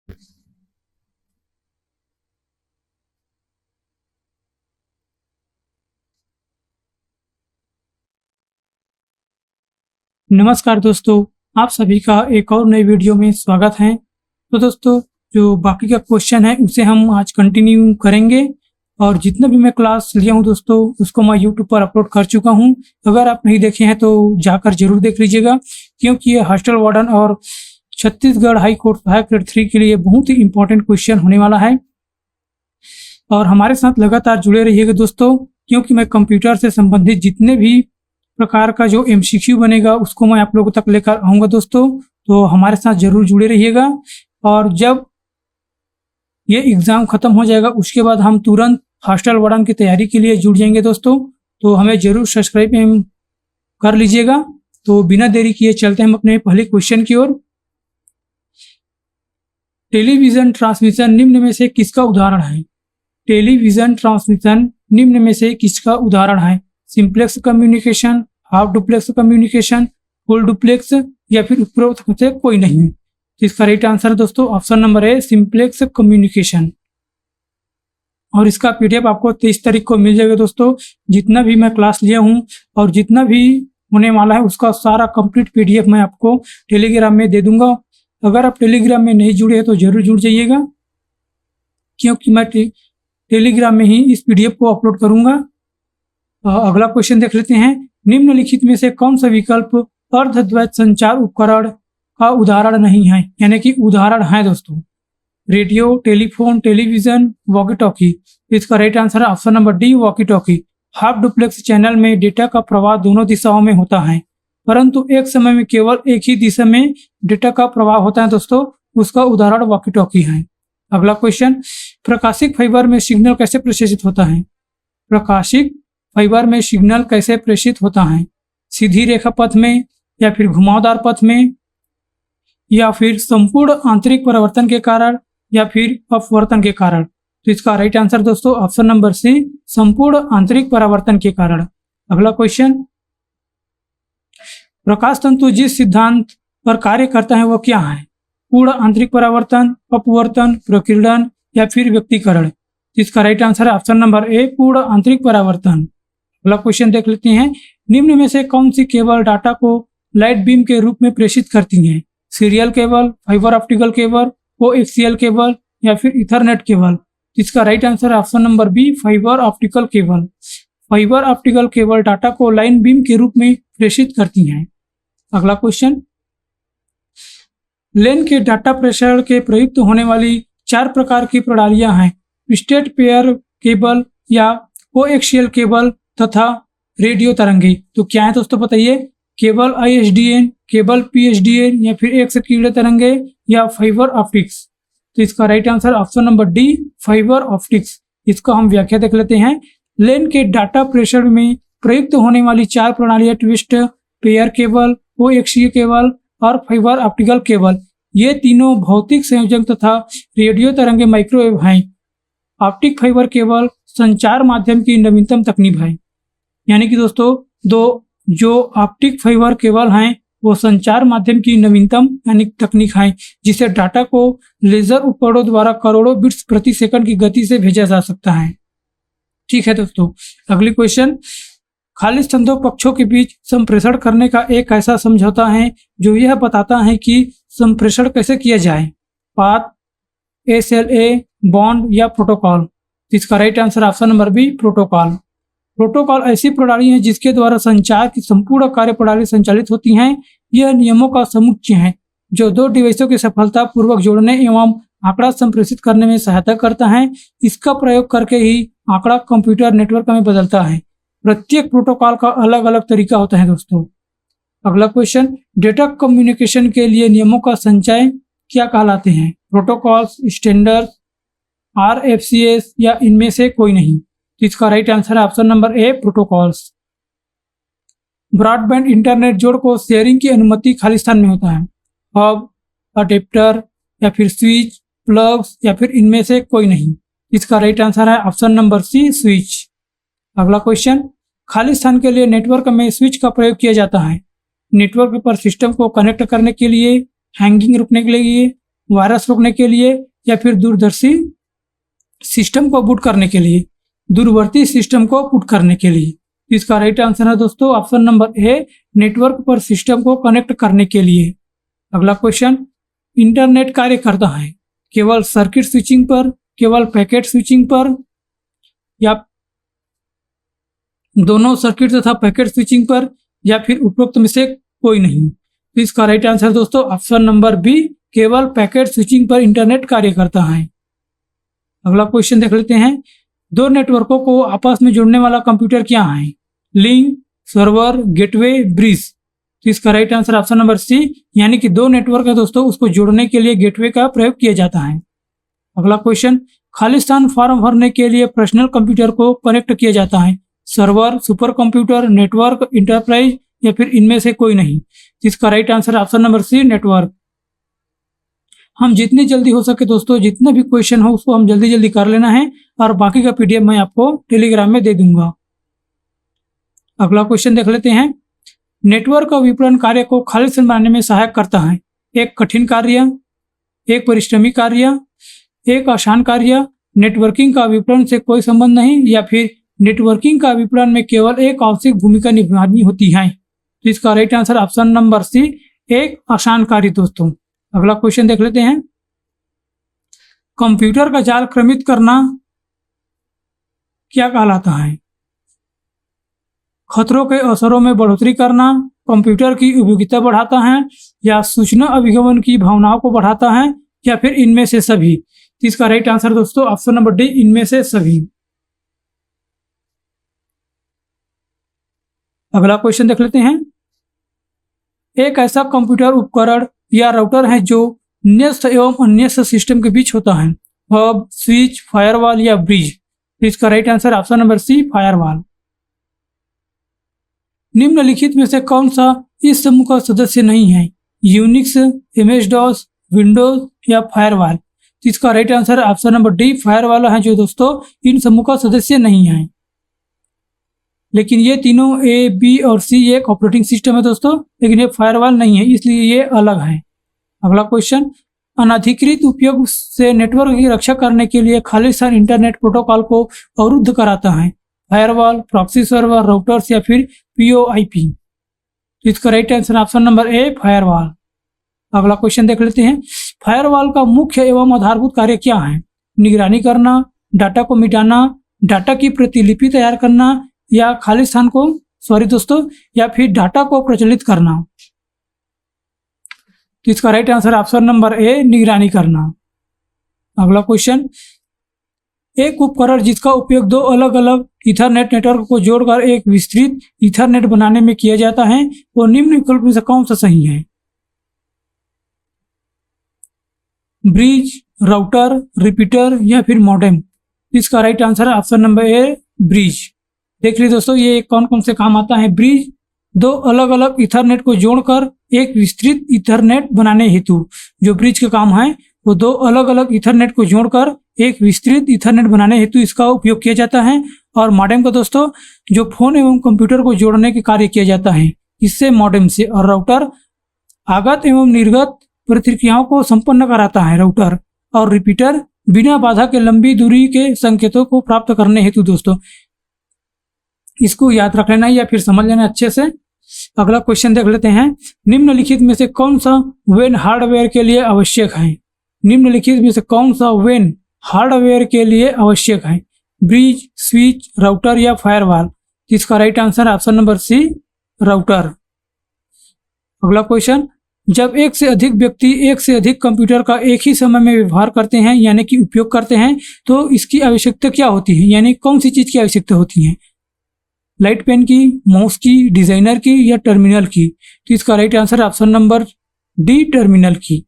नमस्कार दोस्तों, आप सभी का एक और नई वीडियो में स्वागत है। तो दोस्तों, जो बाकी का क्वेश्चन है उसे हम आज कंटिन्यू करेंगे और जितना भी मैं क्लास लिया हूँ दोस्तों उसको मैं यूट्यूब पर अपलोड कर चुका हूँ। अगर आप नहीं देखे हैं तो जाकर जरूर देख लीजिएगा, क्योंकि ये हॉस्टल वार्डन और छत्तीसगढ़ हाई कोर्ट सहायक ग्रेड 3 के लिए बहुत ही इंपॉर्टेंट क्वेश्चन होने वाला है। और हमारे साथ लगातार जुड़े रहिएगा दोस्तों, क्योंकि मैं कंप्यूटर से संबंधित जितने भी प्रकार का जो MCQ बनेगा उसको मैं आप लोगों तक लेकर आऊँगा दोस्तों। तो हमारे साथ ज़रूर जुड़े रहिएगा। और जब ये एग्ज़ाम ख़त्म हो जाएगा उसके बाद हम तुरंत हॉस्टल वार्डन की तैयारी के लिए जुड़ जाएंगे दोस्तों। तो हमें ज़रूर सब्सक्राइब कर लीजिएगा। तो बिना देरी किए चलते हैं हम अपने पहले क्वेश्चन की ओर। टेलीविज़न ट्रांसमिशन निम्न में से किसका उदाहरण है? टेलीविज़न ट्रांसमिशन निम्न में से किसका उदाहरण है? Simplex communication, half duplex communication, full duplex या फिर उपरोक्त से कोई नहीं। तो इसका राइट आंसर है दोस्तों ऑप्शन नंबर है सिंप्लेक्स कम्युनिकेशन। और इसका PDF आपको 23 तारीख को मिल जाएगा दोस्तों। जितना भी मैं क्लास लिया हूँ और जितना भी होने वाला है उसका सारा कंप्लीट PDF मैं आपको टेलीग्राम में दे दूंगा। अगर आप टेलीग्राम में नहीं जुड़े हैं तो जरूर जुड़ जाइएगा, क्योंकि मैं टेलीग्राम में ही इस PDF को अपलोड करूंगा। अगला क्वेश्चन देख लेते हैं। निम्नलिखित में से कौन सा विकल्प अर्धद्वैत संचार उपकरण का उदाहरण नहीं है? यानी कि उदाहरण है दोस्तों। Radio, telephone, television, walkie talkie. इसका राइट आंसर है option number D, walkie talkie. Half duplex channel में डेटा का प्रवाह दोनों दिशाओं में होता है, परंतु एक समय में केवल एक ही दिशा में डेटा का प्रवाह होता है दोस्तों। उसका उदाहरण वॉकी टॉकी है। अगला क्वेश्चन, प्रकाशिक फाइबर में सिग्नल कैसे प्रेषित होता है? प्रकाशिक फाइबर में सिग्नल कैसे प्रेषित होता है? सीधी रेखा पथ में, या फिर घुमावदार पथ में, या फिर संपूर्ण आंतरिक परिवर्तन के कारण, या फिर अपवर्तन के कारण? तो इसका राइट आंसर दोस्तों ऑप्शन नंबर सी, संपूर्ण आंतरिक परिवर्तन के कारण। अगला क्वेश्चन, प्रकाश तंतु जिस सिद्धांत पर कार्य करता है वह क्या है? पूर्ण आंतरिक परावर्तन, अपवर्तन, प्रकीर्णन या फिर व्यक्तीकरण? इसका राइट आंसर है ऑप्शन नंबर ए, पूर्ण आंतरिक परावर्तन। अगला क्वेश्चन देख लेते हैं। निम्न में से कौन सी केबल डाटा को लाइट बीम के रूप में प्रेषित करती है? Serial cable, fibre optical cable, coaxial cable या फिर इथरनेट केबल? इसका राइट आंसर है option number B, fibre optical cable. Fibre optical cable data को लाइन बीम के रूप में प्रेषित करती हैं। अगला क्वेश्चन, लेन के डाटा प्रेषण के प्रयुक्त होने वाली 4 प्रकार की प्रणालियां हैं। स्टेट पेयर केबल या कोएक्सियल केबल तथा रेडियो तरंगे। तो क्या है दोस्तों बताइए? केबल ISDN, केबल PSDN या फिर एक किरण तरंगे या फाइबर ऑप्टिक्स? तो इसका right answer option number D, fibre optics. इसको हम व्याख्या देख लेते हैं। लेन के डाटा प्रेषण में प्रयुक्त होने वाली 4 प्रणालियां twist, pair cable, coaxial cable और फाइबर ऑप्टिकल केबल, ये तीनों भौतिक संयोजन तथा रेडियो तरंगे माइक्रोवेव हैं। ऑप्टिक फाइबर केबल संचार माध्यम की नवीनतम तकनीक है। यानी कि दोस्तों जो ऑप्टिक फाइबर केबल हैं वो संचार माध्यम की नवीनतम यानी तकनीक है, जिसे डाटा को लेजर उपकरणों द्वारा करोड़ों बिट्स प्रति सेकंड की गति से भेजा जा सकता है। ठीक है दोस्तों, अगली क्वेश्चन, खाली स्तंभों पक्षों के बीच संप्रेषण करने का एक ऐसा समझौता है जो यह बताता है कि संप्रेषण कैसे किया जाए। पाथ, SLA, बॉन्ड या प्रोटोकॉल? इसका right answer option number B, protocol. Protocol ऐसी प्रणाली है जिसके द्वारा संचार की संपूर्ण कार्य प्रणाली संचालित होती हैं। यह नियमों का समुच्चय है जो 2 डिवाइसों के सफलतापूर्वक जोड़ने एवं आंकड़ा संप्रेषित करने में सहायता करता है। इसका प्रयोग करके ही आंकड़ा कंप्यूटर नेटवर्क में बदलता है। प्रत्येक प्रोटोकॉल का अलग अलग तरीका होता है दोस्तों। अगला क्वेश्चन, डेटा कम्युनिकेशन के लिए नियमों का संचय क्या कहलाते हैं? प्रोटोकॉल्स, स्टैंडर्ड, RFCs या इनमें से कोई नहीं? तो इसका राइट आंसर है ऑप्शन नंबर ए, प्रोटोकॉल्स। ब्रॉडबैंड इंटरनेट जोड़ को शेयरिंग की अनुमति खाली स्थान में होता है। हब, अडेप्टर या फिर स्विच, प्लग्स या फिर इनमें से कोई नहीं? इसका राइट आंसर है ऑप्शन नंबर सी, स्विच। अगला क्वेश्चन, खाली स्थान के लिए नेटवर्क में स्विच का प्रयोग किया जाता है। नेटवर्क पर सिस्टम को कनेक्ट करने के लिए, हैंगिंग रोकने के लिए, वायरस रोकने के लिए या फिर दूरदर्शी सिस्टम को बूट करने के लिए, दूरवर्ती सिस्टम को बूट करने के लिए। तो इसका राइट आंसर है दोस्तों ऑप्शन नंबर ए, नेटवर्क पर सिस्टम को कनेक्ट करने के लिए। अगला क्वेश्चन, इंटरनेट कार्य करता है केवल सर्किट स्विचिंग पर, केवल पैकेट स्विचिंग पर, या दोनों सर्किट तथा पैकेट स्विचिंग पर, या फिर उपरोक्त में से कोई नहीं। तो इसका राइट आंसर दोस्तों ऑप्शन नंबर बी, केवल पैकेट स्विचिंग पर इंटरनेट कार्य करता है। अगला क्वेश्चन देख लेते हैं, दो नेटवर्कों को आपस में जोड़ने वाला कंप्यूटर क्या है? Link, server, gateway, bridge. तो इसका right answer option number C, यानी कि दो नेटवर्क है दोस्तों, उसको जोड़ने के लिए गेटवे का प्रयोग किया जाता है। अगला क्वेश्चन, खालिस्तान फॉर्म भरने के लिए पर्सनल कंप्यूटर को कनेक्ट किया जाता है, server, super computer, network, enterprise, या फिर इनमें से कोई नहीं। इसका right answer option number C, network. हम जितनी जल्दी हो सके दोस्तों, जितना भी क्वेश्चन हो उसको हम जल्दी जल्दी कर लेना है, और बाकी का पीडीएफ मैं आपको टेलीग्राम में दे दूंगा। अगला क्वेश्चन देख लेते हैं, नेटवर्क का विपणन कार्य को खालिस्तान बनाने में सहायक करता है, एक कठिन कार्य, एक परिश्रमी कार्य, एक आसान कार्य, नेटवर्किंग का विपणन से कोई संबंध नहीं, या फिर नेटवर्किंग का विपणन में केवल एक आवश्यक भूमिका निभानी होती है। तो इसका right answer option number C, एक आसान कार्य दोस्तों। अगला क्वेश्चन देख लेते हैं, कंप्यूटर का जाल क्रमित करना क्या कहलाता है? खतरों के असरों में बढ़ोतरी करना, कंप्यूटर की उपयोगिता बढ़ाता है, या सूचना अभिगमन की भावनाओं को बढ़ाता है, या फिर इनमें से सभी। तो इसका राइट आंसर दोस्तों ऑप्शन नंबर डी, इनमें से सभी। अगला क्वेश्चन देख लेते हैं, एक ऐसा कंप्यूटर उपकरण या राउटर है जो न्यस्त एवं अन्यस्त सिस्टम के बीच होता है, हब, स्विच, फायरवॉल या ब्रिज। इसका right answer option number C, firewall. निम्नलिखित में से कौन सा इस समूह का सदस्य नहीं है? यूनिक्स, MS-DOS, विंडोज या फायरवॉल। इसका right answer option number D, firewall है, जो दोस्तों इन समूह का सदस्य नहीं है। लेकिन ये तीनों ए, बी और सी एक ऑपरेटिंग सिस्टम है दोस्तों, लेकिन ये फायरवॉल नहीं है, इसलिए ये अलग है। अगला क्वेश्चन, अनधिकृत उपयोग से नेटवर्क की रक्षा करने के लिए खालिस्तान इंटरनेट प्रोटोकॉल को अवरुद्ध कराता है, फायरवॉल, प्रॉक्सी सर्वर, राउटर्स या फिर POIP। तो इसका राइट आंसर ऑप्शन नंबर ए, फायरवॉल। अगला क्वेश्चन देख लेते हैं, फायरवॉल का मुख्य एवं आधारभूत कार्य क्या है? निगरानी करना, डाटा को मिटाना, डाटा की प्रतिलिपि तैयार करना, या खालिस्तान को या फिर डाटा को प्रचलित करना। तो इसका राइट आंसर ऑप्शन नंबर ए, निगरानी करना। अगला क्वेश्चन, एक उपकरण जिसका उपयोग दो अलग अलग ईथरनेट नेटवर्क को जोड़कर एक विस्तृत ईथरनेट बनाने में किया जाता है, वो निम्न विकल्प में से कौन सा सही है? ब्रिज, राउटर, रिपीटर या फिर मॉडेम। इसका राइट आंसर है ऑप्शन नंबर ए, ब्रिज। देख लीजिए दोस्तों, ये कौन कौन से काम आता है। ब्रिज, दो अलग अलग ईथरनेट को जोड़कर एक विस्तृत ईथरनेट बनाने हेतु, जो ब्रिज का काम है वो दो अलग अलग ईथरनेट को जोड़कर एक विस्तृत ईथरनेट बनाने हेतु इसका उपयोग किया जाता है। और मॉडेम का दोस्तों, जो फोन एवं कंप्यूटर को जोड़ने के कार्य किया जाता है इससे, मॉडेम से। और राउटर आगत एवं निर्गत प्रतिक्रियाओं को संपन्न कराता है, राउटर। और रिपीटर बिना बाधा के लंबी दूरी के संकेतों को प्राप्त करने हेतु दोस्तों। इसको याद रख लेना या फिर समझ लेना अच्छे से। अगला क्वेश्चन देख लेते हैं, निम्नलिखित में से कौन सा वेन हार्डवेयर के लिए आवश्यक है? निम्नलिखित में से कौन सा वेन हार्डवेयर के लिए आवश्यक है? ब्रिज, स्विच, राउटर या फायरवॉल। इसका right answer option number C, router. अगला क्वेश्चन, जब एक से अधिक व्यक्ति एक से अधिक कंप्यूटर का एक ही समय में व्यवहार करते हैं यानी कि उपयोग करते हैं, तो इसकी आवश्यकता क्या होती है? यानी कौन सी चीज की आवश्यकता होती है? लाइट पेन की, माउस की, डिजाइनर की या टर्मिनल की। तो इसका right answer option number D, terminal की।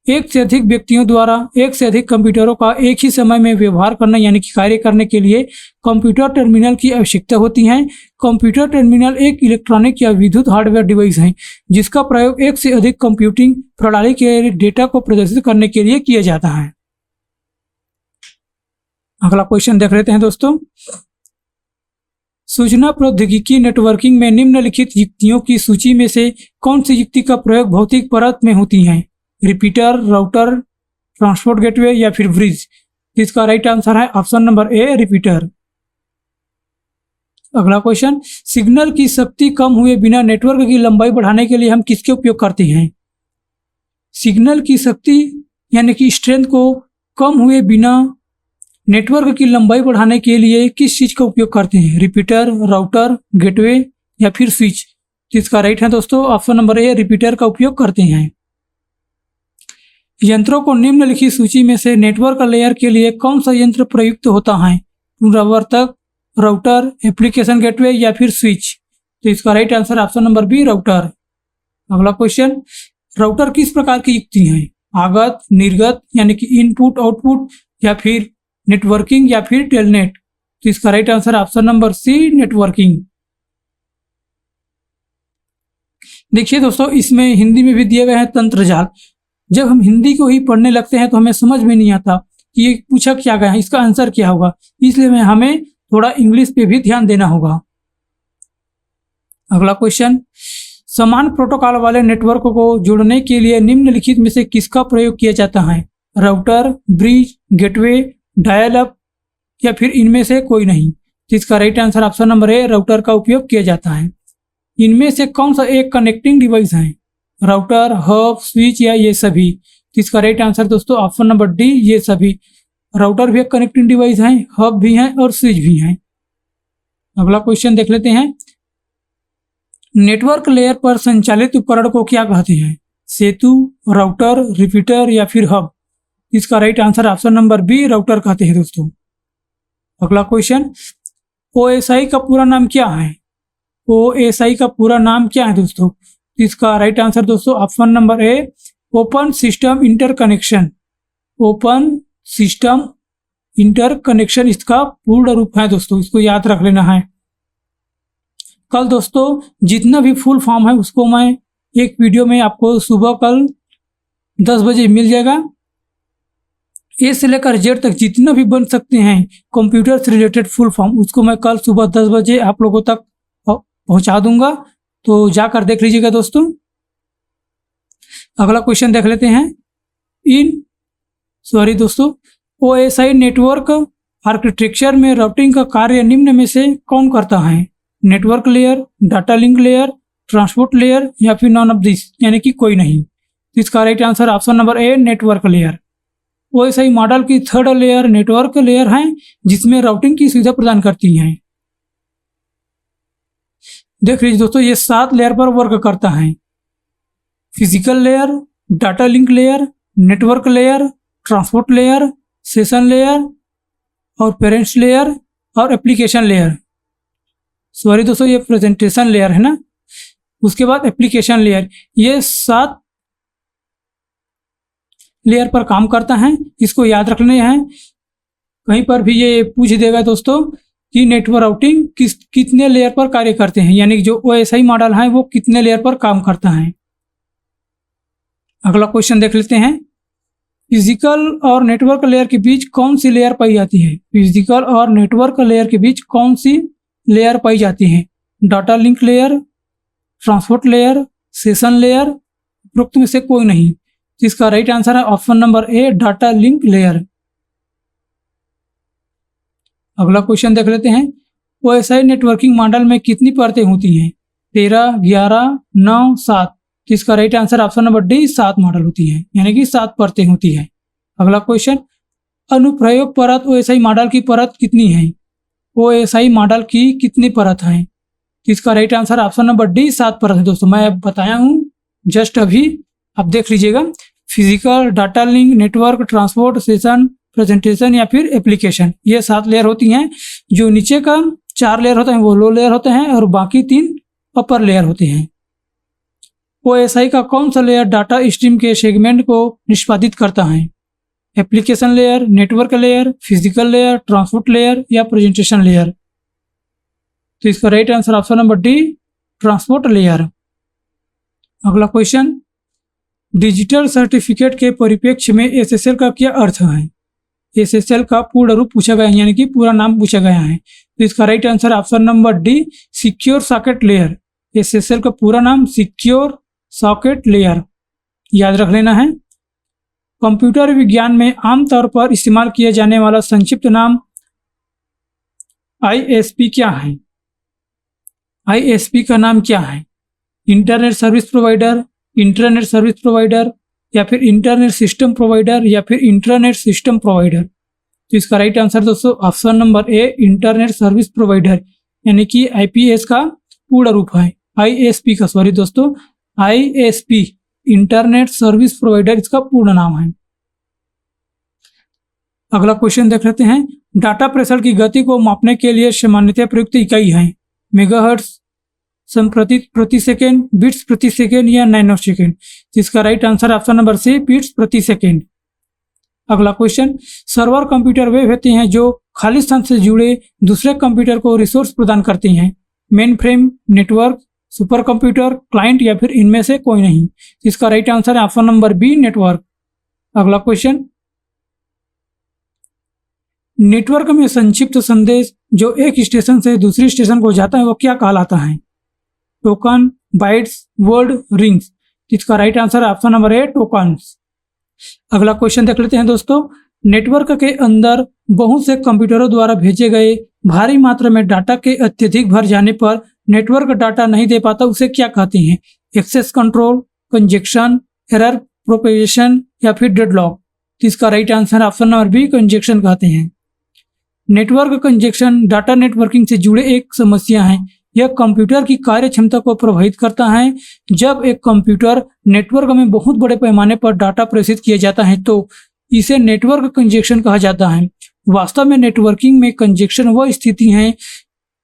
एक से अधिक व्यक्तियों द्वारा एक से अधिक कंप्यूटरों का एक ही समय में व्यवहार करना यानी कि कार्य करने के लिए कंप्यूटर टर्मिनल की आवश्यकता होती है। कंप्यूटर टर्मिनल एक इलेक्ट्रॉनिक या विद्युत हार्डवेयर डिवाइस है जिसका प्रयोग एक से अधिक कंप्यूटिंग प्रणाली के डेटा को प्रदर्शित करने के लिए किया जाता है। अगला क्वेश्चन देख लेते हैं दोस्तों, सूचना प्रौद्योगिकी नेटवर्किंग में निम्नलिखित युक्तियों की सूची में से कौन सी युक्ति का प्रयोग भौतिक परत में होती है? रिपीटर, राउटर, ट्रांसपोर्ट गेटवे या फिर ब्रिज। इसका राइट आंसर है ऑप्शन नंबर ए, रिपीटर। अगला क्वेश्चन, सिग्नल की शक्ति कम हुए बिना नेटवर्क की लंबाई बढ़ाने के लिए हम किसके उपयोग करते हैं? सिग्नल की शक्ति यानी कि स्ट्रेंथ को कम हुए बिना नेटवर्क की लंबाई बढ़ाने के लिए किस चीज का उपयोग करते हैं? रिपीटर, राउटर, गेटवे या फिर स्विच। इसका राइट है दोस्तों ऑप्शन नंबर ए, रिपीटर का उपयोग करते हैं। यंत्रों को निम्नलिखित सूची में से नेटवर्क लेयर के लिए कौन सा यंत्र प्रयुक्त होता है? पुनरावर्तक, राउटर, एप्लीकेशन गेटवे या फिर स्विच। तो इसका right answer option number B, router. अगला क्वेश्चन, राउटर किस प्रकार की युक्ति है? आगत, निर्गत यानी कि इनपुट आउटपुट या फिर नेटवर्किंग या फिर टेलनेट। तो इसका right answer option number C, networking. देखिए दोस्तों, इसमें हिंदी में भी दिए गए हैं तंत्र जाल। जब हम हिंदी को ही पढ़ने लगते हैं तो हमें समझ में नहीं आता कि ये पूछा क्या गया है, इसका आंसर क्या होगा, इसलिए हमें थोड़ा इंग्लिश पे भी ध्यान देना होगा। अगला क्वेश्चन, समान प्रोटोकॉल वाले नेटवर्क को जोड़ने के लिए निम्नलिखित में से किसका प्रयोग किया जाता है? Router, bridge, gateway, dial up या फिर इनमें से कोई नहीं। तो इसका राइट आंसर ऑप्शन नंबर ए, राउटर का उपयोग किया जाता है। इनमें से कौन सा एक कनेक्टिंग डिवाइस है? राउटर, हब, स्विच या ये सभी। तो इसका राइट आंसर दोस्तों ऑप्शन नंबर डी, ये सभी। राउटर भी एक कनेक्टिंग डिवाइस है, हब भी है और स्विच भी है। अगला क्वेश्चन देख लेते हैं, नेटवर्क लेयर पर संचालित उपकरण को क्या कहते हैं? सेतु, राउटर, रिपीटर या फिर हब। इसका right answer option number B, router कहते हैं दोस्तों। अगला क्वेश्चन, ओएसआई का पूरा नाम क्या है? ओएसआई का पूरा नाम क्या है दोस्तों? इसका राइट आंसर दोस्तों ऑप्शन नंबर ए, open system interconnection. Open system interconnection इसका पूर्ण रूप है दोस्तों, इसको याद रख लेना है। कल दोस्तों जितना भी फुल फॉर्म है उसको मैं एक वीडियो में आपको सुबह कल 10 बजे मिल जाएगा। ए से लेकर जेड तक जितना भी बन सकते हैं कंप्यूटर से रिलेटेड फुल फॉर्म, उसको मैं कल सुबह 10 बजे आप लोगों तक पहुंचा दूंगा, तो जाकर देख लीजिएगा दोस्तों। अगला क्वेश्चन देख लेते हैं, दोस्तों ओएसआई नेटवर्क आर्किटेक्चर में राउटिंग का कार्य निम्न में से कौन करता है? Network layer, data link layer, transport layer या फिर नॉन ऑफ दिस यानी कि कोई नहीं। तो इसका राइट आंसर ऑप्शन नंबर ए, नेटवर्क लेयर। ओएसआई मॉडल की थर्ड लेयर नेटवर्क लेयर है जिसमें राउटिंग की सुविधा प्रदान करती है। देख लीजिए दोस्तों, ये 7 लेयर पर वर्क करता है। Physical layer, data link layer, network layer, transport layer, session layer और पेरेंट्स लेयर और एप्लीकेशन लेयर। सॉरी दोस्तों, ये प्रेजेंटेशन लेयर है ना, उसके बाद एप्लीकेशन लेयर। ये 7 लेयर पर काम करता है, इसको याद रखने हैं। कहीं पर भी ये पूछ देगा दोस्तों कि नेटवर्क राउटिंग कितने लेयर पर कार्य करते हैं, यानी जो ओएसआई मॉडल है वो कितने लेयर पर काम करता है। अगला क्वेश्चन देख लेते हैं, फिजिकल और नेटवर्क लेयर के बीच कौन सी लेयर पाई जाती है? फिजिकल और नेटवर्क लेयर के बीच कौन सी लेयर पाई जाती है? Data link layer, transport layer, session layer, उपरोक्त में से कोई नहीं। तो इसका राइट आंसर है ऑप्शन नंबर ए, डाटा लिंक लेयर। अगला क्वेश्चन देख लेते हैं, ओएसआई नेटवर्किंग मॉडल में कितनी परतें होती हैं? 13, 11, 9, 7। तो इसका right answer option number D, 7 model होती है, यानी कि 7 परतें होती है। अगला क्वेश्चन, अनुप्रयोग परत ओएसआई मॉडल की परत कितनी है? ओएसआई मॉडल की कितनी परत है? तो इसका right answer option number D, 7 परत है दोस्तों। मैं बताया हूँ जस्ट अभी, आप देख लीजिएगा। Physical, data link, network, transport, session, presentation या फिर एप्लीकेशन, ये 7 लेयर होती हैं। जो नीचे का 4 लेयर होते हैं वो लो लेयर होते हैं और बाकी 3 अपर लेयर होते हैं। ओएसआई का कौन सा लेयर डाटा स्ट्रीम के सेगमेंट को निष्पादित करता है? Application layer, network layer, physical layer, transport layer या प्रेजेंटेशन लेयर। तो इसका right answer option number D, transport layer. अगला क्वेश्चन, डिजिटल सर्टिफिकेट के परिप्रेक्ष्य में एसएसएल का क्या अर्थ है? एसएसएल का पूर्ण रूप पूछा गया है, यानी कि पूरा नाम पूछा गया है। तो इसका right answer option number D, secure socket layer. SSL का पूरा नाम सिक्योर सॉकेट लेयर, याद रख लेना है। कंप्यूटर विज्ञान में आमतौर पर इस्तेमाल किया जाने वाला संक्षिप्त नाम आईएसपी क्या है? आईएसपी का नाम क्या है? Internet service provider, internet service provider, या फिर इंटरनेट सिस्टम प्रोवाइडर, या फिर इंटरनेट सिस्टम प्रोवाइडर। तो इसका राइट आंसर दोस्तों ऑप्शन नंबर ए, इंटरनेट सर्विस प्रोवाइडर, यानी कि आईपीएस का पूर्ण रूप है। आईएसपी का, सॉरी दोस्तों, आईएसपी इंटरनेट सर्विस प्रोवाइडर इसका पूर्ण नाम है। अगला क्वेश्चन देख लेते हैं। डाटा प्रेषण की गति को मापने के लिए सामान्यतः प्रयुक्त इकाई है मेगाहर्ट्ज, संप्रतित प्रति सेकेंड, बिट्स प्रति सेकेंड या नैनो सेकेंड। इसका right answer option number C, bits प्रति सेकेंड। अगला क्वेश्चन, सर्वर कंप्यूटर वे होते हैं जो खाली स्थान से जुड़े दूसरे कंप्यूटर को रिसोर्स प्रदान करते हैं। Main frame, network, super computer, client, या फिर इनमें से कोई नहीं। इसका राइट आंसर है ऑप्शन नंबर बी, नेटवर्क। अगला क्वेश्चन, नेटवर्क में संक्षिप्त संदेश जो एक स्टेशन से दूसरे स्टेशन को जाता है वो क्या कहलाता है? Token, bytes, word, rings. इसका राइट आंसर है ऑप्शन नंबर ए, टोकन्स। अगला क्वेश्चन देख लेते हैं दोस्तों। नेटवर्क के अंदर बहुत से कंप्यूटरों द्वारा भेजे गए भारी मात्रा में डाटा के अत्यधिक भर जाने पर नेटवर्क डाटा नहीं दे पाता, उसे क्या कहते हैं? Access control, congestion, error propagation, या फिर डेडलॉक। इसका right answer option number B, congestion कहते हैं। नेटवर्क कंजेक्शन डाटा नेटवर्किंग से जुड़े एक समस्या है। यह कंप्यूटर की कार्य क्षमता को प्रभावित करता है। जब एक कंप्यूटर नेटवर्क में बहुत बड़े पैमाने पर डाटा प्रेषित किया जाता है तो इसे नेटवर्क कंजेक्शन कहा जाता है। वास्तव में नेटवर्किंग में कंजेक्शन वह स्थिति है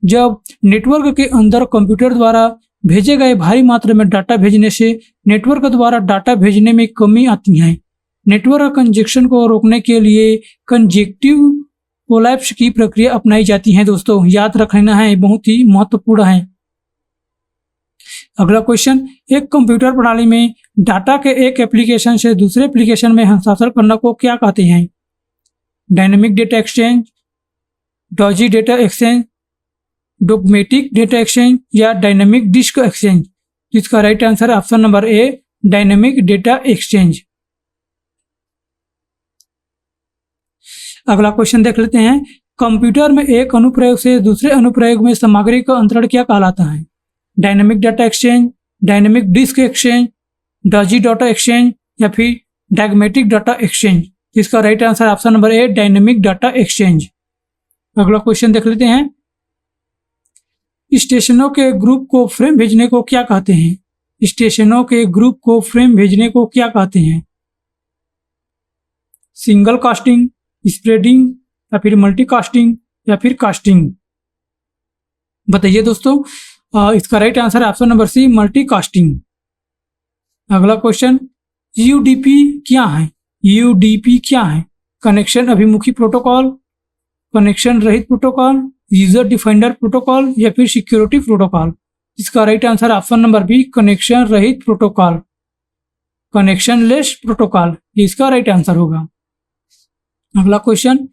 जब नेटवर्क के अंदर कंप्यूटर द्वारा भेजे गए भारी मात्रा में डाटा भेजने से नेटवर्क द्वारा डाटा भेजने में कमी आती है। नेटवर्क कंजेक्शन को रोकने के लिए कंजेक्टिव कोलैप्स की प्रक्रिया अपनाई जाती है। दोस्तों याद रखना है, बहुत ही महत्वपूर्ण है। अगला क्वेश्चन, एक कंप्यूटर प्रणाली में डाटा के एक एप्लीकेशन से दूसरे एप्लीकेशन में हस्तांतरण करने को क्या कहते हैं? Dynamic data exchange, dodgy data exchange, dogmatic data exchange, या डायनेमिक डिस्क एक्सचेंज। इसका right answer option number A, dynamic data exchange. अगला क्वेश्चन देख लेते हैं। कंप्यूटर में एक अनुप्रयोग से दूसरे अनुप्रयोग में सामग्री का अंतरण क्या कहलाता है? Dynamic data exchange, dynamic disk exchange, dodgy data exchange, या फिर डायग्मेटिक डाटा एक्सचेंज। इसका right answer option number A, dynamic data exchange. अगला क्वेश्चन देख लेते हैं। स्टेशनों के ग्रुप को फ्रेम भेजने को क्या कहते हैं? स्टेशनों के ग्रुप को फ्रेम भेजने को क्या कहते हैं? सिंगल कास्टिंग, स्प्रेडिंग, या फिर मल्टीकास्टिंग, या फिर कास्टिंग। बताइए दोस्तों। इसका राइट आंसर है ऑप्शन नंबर सी, मल्टीकास्टिंग। अगला क्वेश्चन, यूडीपी क्या है? यूडीपी क्या है? कनेक्शन अभिमुखी प्रोटोकॉल, कनेक्शन रहित प्रोटोकॉल, यूजर डिफाइंडर प्रोटोकॉल, या फिर सिक्योरिटी प्रोटोकॉल। इसका right answer option number B, connection रहित प्रोटोकॉल, कनेक्शनलेस प्रोटोकॉल। इसका राइट आंसर होगा। अगला क्वेश्चन,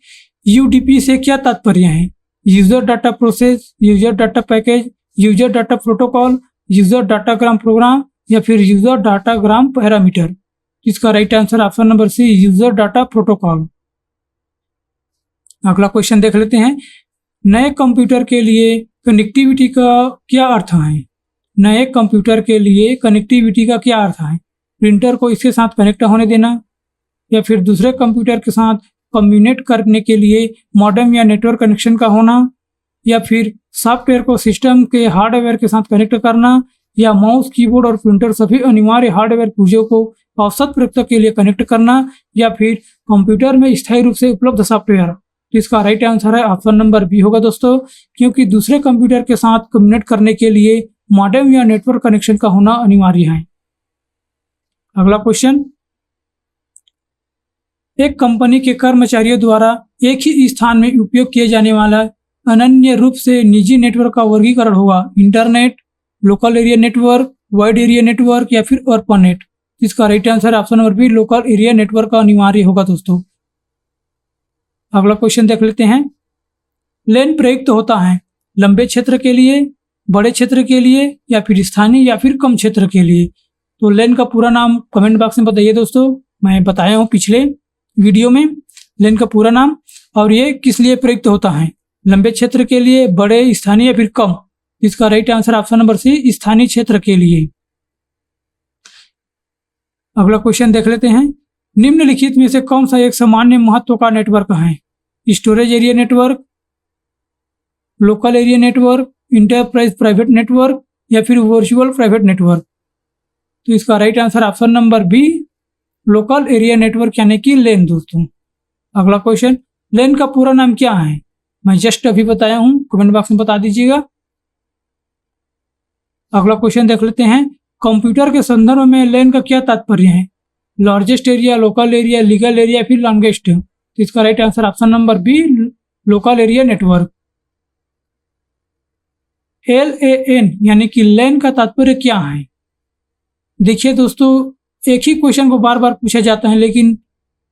यूडीपी से क्या तात्पर्य है? User data process, user data package, user data protocol, user datagram program, या फिर यूजर डाटाग्राम पैरामीटर। इसका right answer option number C, user data protocol. अगला क्वेश्चन देख लेते हैं। नए कंप्यूटर के लिए कनेक्टिविटी का क्या अर्थ है? नए कंप्यूटर के लिए कनेक्टिविटी का क्या अर्थ है? प्रिंटर को इसके साथ कनेक्ट होने देना, या फिर दूसरे कंप्यूटर के साथ कम्युनिकेट करने के लिए मॉडेम या नेटवर्क कनेक्शन का होना, या फिर सॉफ्टवेयर को सिस्टम के हार्डवेयर के साथ कनेक्ट करना, या माउस, कीबोर्ड और प्रिंटर सभी अनिवार्य हार्डवेयर पुर्जों को औसत प्रयोक्ता के लिए कनेक्ट करना, या फिर कंप्यूटर में स्थायी रूप से उपलब्ध सॉफ्टवेयर। तो इसका राइट आंसर है ऑप्शन नंबर बी होगा दोस्तों, क्योंकि दूसरे कंप्यूटर के साथ कम्युनिकेट करने के लिए मॉडेम या नेटवर्क कनेक्शन का होना अनिवार्य है। अगला क्वेश्चन, एक कंपनी के कर्मचारियों द्वारा एक ही स्थान में उपयोग किए जाने वाला अनन्य रूप से निजी नेटवर्क का वर्गीकरण होगा। Internet, local area network, wide area network, या फिर अर्पनेट। इसका right answer option number B, local area network का अनिवार्य होगा दोस्तों। अगला क्वेश्चन देख लेते हैं। लेन प्रयुक्त होता है लंबे क्षेत्र के लिए, बड़े क्षेत्र के लिए, या फिर स्थानीय या फिर कम क्षेत्र के लिए। तो लेन का पूरा नाम कमेंट बॉक्स में बताइए दोस्तों। मैं बताया हूँ पिछले वीडियो में लेन का पूरा नाम, और ये किस लिए प्रयुक्त होता है, लंबे क्षेत्र के लिए, बड़े, स्थानीय या फिर कम। इसका right answer option number C, स्थानीय क्षेत्र के लिए। अगला क्वेश्चन देख लेते हैं। निम्नलिखित में से कौन सा एक सामान्य महत्व का नेटवर्क है? Storage area network, local area network, enterprise private network या फिर वर्चुअल प्राइवेट नेटवर्क। तो इसका right answer option number B, local area network यानी कि लेन दोस्तों। अगला क्वेश्चन, लेन का पूरा नाम क्या है? मैं जस्ट अभी बताया हूं, कमेंट बॉक्स में बता दीजिएगा। अगला क्वेश्चन देख लेते हैं। कंप्यूटर के संदर्भ में लेन का क्या तात्पर्य है? Largest area, local area, legal area फिर लॉन्गेस्ट। तो इसका right answer option number B, local area network. LAN यानी कि लेन का तात्पर्य क्या है? देखिए दोस्तों, एक ही क्वेश्चन को बार बार पूछा जाता है लेकिन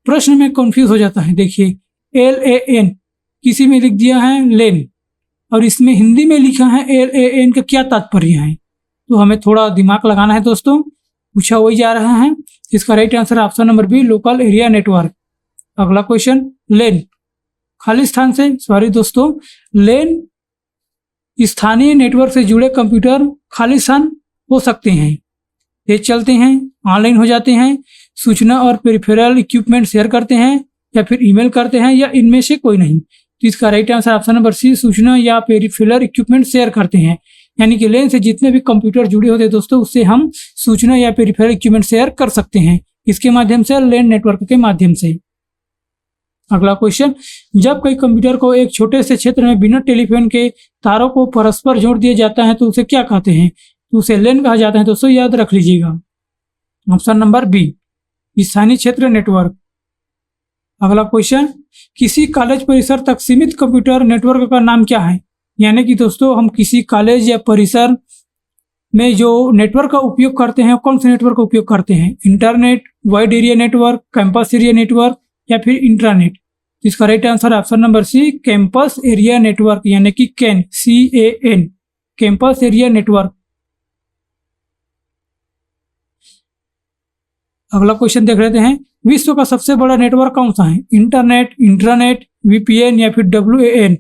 प्रश्न में कंफ्यूज हो जाता है। देखिए LAN, किसी में लिख दिया है लेन और इसमें हिंदी में लिखा है LAN का क्या तात्पर्य है, तो हमें थोड़ा दिमाग लगाना है दोस्तों। पूछा वही जा रहा है। इसका right answer option number B, local area network. अगला क्वेश्चन, लेन खाली स्थान से, सॉरी दोस्तों, लेन स्थानीय नेटवर्क से जुड़े कंप्यूटर खाली स्थान हो सकते हैं। तेज चलते हैं, ऑनलाइन हो जाते हैं, सूचना और पेरिफेरल इक्विपमेंट शेयर करते हैं या फिर ईमेल करते हैं, या इनमें से कोई नहीं। तो इसका right answer option number C, सूचना या पेरिफेरल इक्विपमेंट शेयर करते हैं। यानी कि लेन से जितने भी कंप्यूटर जुड़े होते हैं दोस्तों, उससे हम सूचना या पेरिफेरल इक्विपमेंट शेयर कर सकते हैं, इसके माध्यम से, लेन नेटवर्क के माध्यम से। अगला क्वेश्चन, जब कोई कंप्यूटर को एक छोटे से क्षेत्र में बिना टेलीफोन के तारों को परस्पर जोड़ दिया जाता है तो उसे क्या कहते हैं? तो उसे लेन कहा जाता है दोस्तों, याद रख लीजिएगा। ऑप्शन नंबर बी, स्थानीय क्षेत्र नेटवर्क। अगला क्वेश्चन, किसी कॉलेज परिसर तक सीमित कंप्यूटर नेटवर्क का नाम क्या है? यानी कि दोस्तों, हम किसी कॉलेज या परिसर में जो नेटवर्क का उपयोग करते हैं, कौन से नेटवर्क का उपयोग करते हैं? Internet, wide area network, campus area network या फिर इंट्रानेट। इसका राइट आंसर ऑप्शन नंबर सी, कैंपस एरिया नेटवर्क यानी कि can, CAN, campus area network. अगला क्वेश्चन देख लेते हैं। विश्व का सबसे बड़ा नेटवर्क कौन सा है? इंटरनेट, इंट्रानेट, VPN या फिर WAN।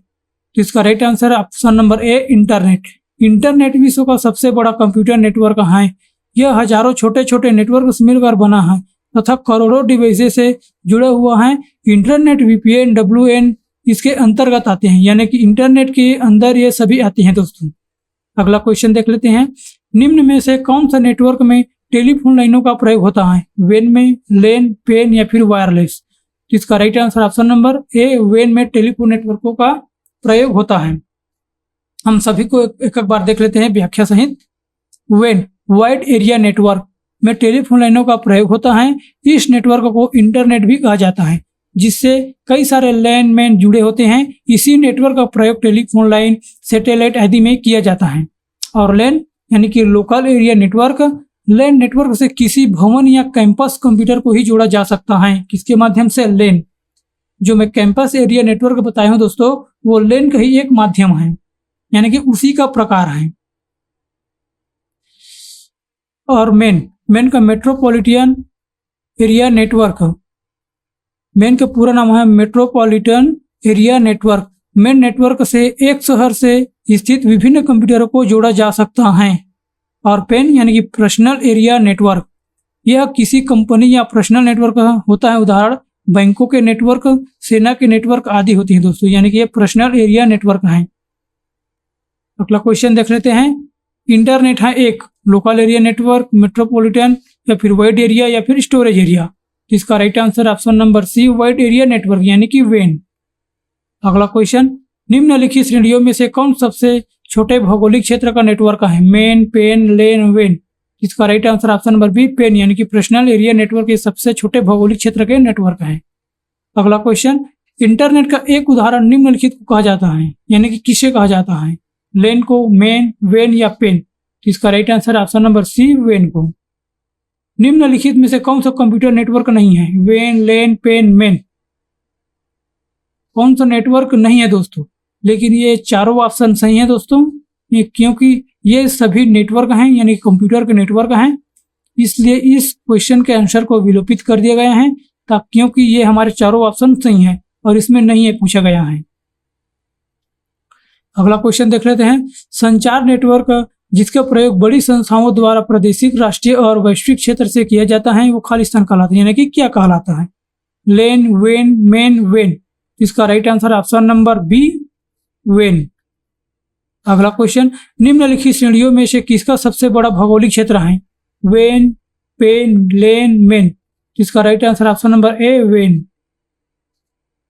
तो इसका राइट आंसर ऑप्शन नंबर ए, इंटरनेट। इंटरनेट विश्व का सबसे बड़ा कंप्यूटर नेटवर्क है। यह हजारों छोटे छोटे नेटवर्क से मिलकर बना है तथा करोड़ों डिवाइसेस से जुड़ा हुआ है। इंटरनेट, VPN, WAN इसके अंतर्गत आते हैं, यानी कि इंटरनेट के अंदर ये सभी आते हैं दोस्तों। अगला क्वेश्चन देख लेते हैं। निम्न में से कौन सा नेटवर्क में टेलीफोन लाइनों का प्रयोग होता है? वेन में, लेन, पेन या फिर वायरलेस। तो इसका right answer option number A, when में टेलीफोन नेटवर्कों का प्रयोग होता है। हम सभी को एक बार देख लेते हैं व्याख्या सहित। वेन, वाइड एरिया नेटवर्क में टेलीफोन लाइनों का प्रयोग होता है। इस नेटवर्क को इंटरनेट भी कहा जाता है, जिससे कई सारे लैंडमैन जुड़े होते हैं। इसी नेटवर्क का प्रयोग टेलीफोन लाइन, सैटेलाइट आदि में किया जाता है। और लैन यानी कि local area network, LAN network से किसी भवन या कैंपस कंप्यूटर को ही जोड़ा जा सकता है। किसके माध्यम से? लैन। जो मैं कैंपस एरिया नेटवर्क बताया हूं दोस्तों, वो लैन का ही एक माध्यम है, यानी कि उसी का प्रकार है। और मेन का मेट्रोपॉलिटन एरिया नेटवर्क, मेन का पूरा नाम है metropolitan area network. Main network से एक शहर से स्थित विभिन्न कंप्यूटरों को जोड़ा जा सकता है। और पेन यानी कि पर्सनल एरिया नेटवर्क, यह किसी कंपनी या पर्सनल नेटवर्क होता है। उदाहरण बैंकों के नेटवर्क, सेना के नेटवर्क आदि होती है दोस्तों, यानी कि ये पर्सनल एरिया नेटवर्क है। अगला क्वेश्चन देख लेते हैं। इंटरनेट है एक लोकल एरिया नेटवर्क, मेट्रोपॉलिटन या फिर वाइड एरिया या फिर स्टोरेज एरिया। तो इसका right answer option number C, wide area network यानी कि वेन। अगला क्वेश्चन, निम्नलिखित श्रेणियों में से कौन सबसे छोटे भौगोलिक क्षेत्र का नेटवर्क है? मेन, पेन, लेन, वेन। इसका right answer option number B, PAN यानी कि पर्सनल एरिया नेटवर्क के सबसे छोटे भौगोलिक क्षेत्र के नेटवर्क है। अगला क्वेश्चन, इंटरनेट का एक उदाहरण निम्नलिखित को कहा जाता है, यानी कि किसे कहा जाता है? लेन को, मेन, वेन या पेन। तो इसका right answer option number C, वेन को। निम्नलिखित में से कौन सा कंप्यूटर नेटवर्क नहीं है? वेन, लेन, पेन, मेन। कौन सा नेटवर्क नहीं है दोस्तों? लेकिन ये चारों ऑप्शन सही है दोस्तों, ये क्योंकि ये सभी नेटवर्क हैं, यानी कंप्यूटर के नेटवर्क हैं। इसलिए इस क्वेश्चन के आंसर को विलोपित कर दिया गया है, क्योंकि ये हमारे चारों ऑप्शन सही हैं और इसमें नहीं है पूछा गया है। अगला क्वेश्चन देख लेते हैं। संचार नेटवर्क जिसका प्रयोग बड़ी संस्थाओं द्वारा प्रादेशिक, राष्ट्रीय और वैश्विक क्षेत्र से किया जाता है वो खालिस्तान कहलाता है, यानी कि क्या कहलाता है? लेन, वेन, मेन, वेन। इसका right answer option number B, when. अगला क्वेश्चन, निम्नलिखित श्रेणियों में से किसका सबसे बड़ा भौगोलिक क्षेत्र है? वेन, पेन, लेन, मेन। इसका right answer option number A, वेन।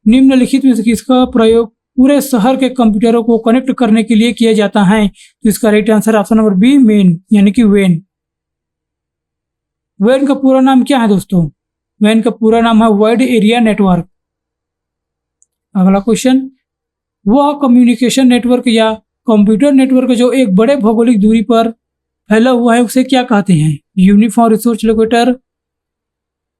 निम्नलिखित में से किसका प्रयोग पूरे शहर के कंप्यूटरों को कनेक्ट करने के लिए किया जाता है? तो इसका right answer option number B, MAN, यानी कि वेन। वेन का पूरा नाम क्या है दोस्तों? वेन का पूरा नाम है वाइड एरिया नेटवर्क। अगला क्वेश्चन, वह कम्युनिकेशन नेटवर्क या कंप्यूटर नेटवर्क जो एक बड़े भौगोलिक दूरी पर फैला हुआ है उसे क्या कहते हैं? यूनिफॉर्म रिसोर्स लोकेटर,